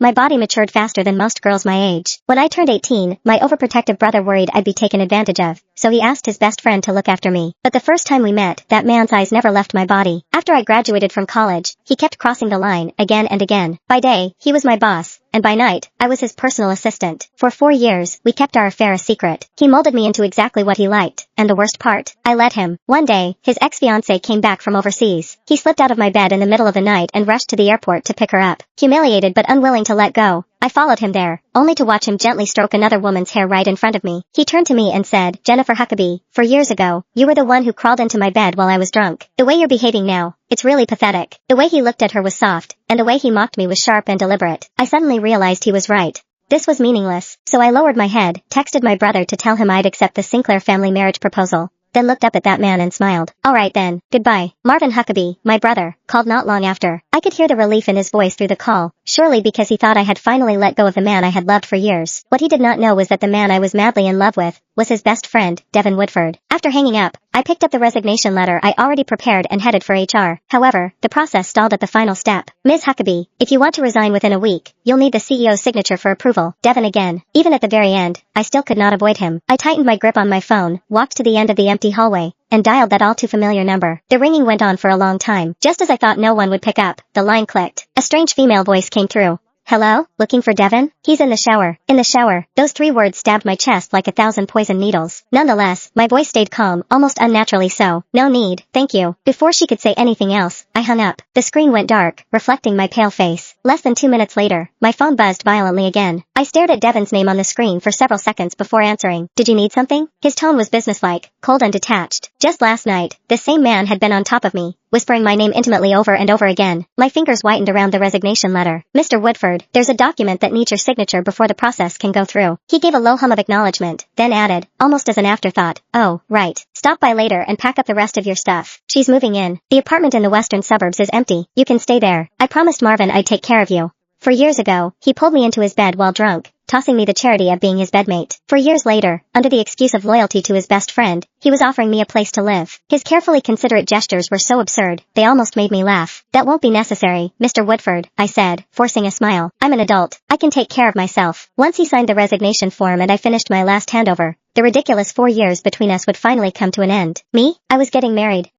My body matured faster than most girls my age. When I turned 18, my overprotective brother worried I'd be taken advantage of, so he asked his best friend to look after me. But the first time we met, that man's eyes never left my body. After I graduated from college, he kept crossing the line again and again. By day, he was my boss, and by night, I was his personal assistant. For 4 years, we kept our affair a secret. He molded me into exactly what he liked, and the worst part, I let him. One day, his ex-fiancée came back from overseas. He slipped out of my bed in the middle of the night and rushed to the airport to pick her up. Humiliated but unwilling to let go, I followed him there, only to watch him gently stroke another woman's hair right in front of me. He turned to me and said, "Jennifer Huckabee, 4 years ago, you were the one who crawled into my bed while I was drunk. The way you're behaving now, it's really pathetic." The way he looked at her was soft, and the way he mocked me was sharp and deliberate. I suddenly realized he was right. This was meaningless, so I lowered my head, texted my brother to tell him I'd accept the Sinclair family marriage proposal, then looked up at that man and smiled. "All right then, goodbye." Marvin Huckabee, my brother, called not long after. I could hear the relief in his voice through the call, surely because he thought I had finally let go of the man I had loved for years. What he did not know was that the man I was madly in love with was his best friend, Devin Woodford. After hanging up, I picked up the resignation letter I already prepared and headed for HR. However, the process stalled at the final step. "Ms. Huckabee, if you want to resign within a week, you'll need the CEO's signature for approval." Devin again. Even at the very end, I still could not avoid him. I tightened my grip on my phone, walked to the end of the empty hallway, and dialed that all too familiar number. The ringing went on for a long time. Just as I thought no one would pick up, the line clicked. A strange female voice came through. "Hello? Looking for Devin? He's in the shower." In the shower. Those 3 words stabbed my chest like 1,000 poison needles. Nonetheless, my voice stayed calm, almost unnaturally so. "No need, thank you." Before she could say anything else, I hung up. The screen went dark, reflecting my pale face. Less than 2 minutes later, my phone buzzed violently again. I stared at Devin's name on the screen for several seconds before answering. "Did you need something?" His tone was businesslike, cold and detached. Just last night, this same man had been on top of me, whispering my name intimately over and over again. My fingers whitened around the resignation letter. "Mr. Woodford, there's a document that needs your signature before the process can go through." He gave a low hum of acknowledgement, then added, almost as an afterthought, "Oh, right. Stop by later and pack up the rest of your stuff. She's moving in. The apartment in the western suburbs is empty. You can stay there. I promised Marvin I'd take care of you." For years ago, he pulled me into his bed while drunk, tossing me the charity of being his bedmate. For years later, under the excuse of loyalty to his best friend, he was offering me a place to live. His carefully considerate gestures were so absurd, they almost made me laugh. "That won't be necessary, Mr. Woodford," I said, forcing a smile. "I'm an adult. I can take care of myself." Once he signed the resignation form and I finished my last handover, the ridiculous 4 years between us would finally come to an end. Me? I was getting married.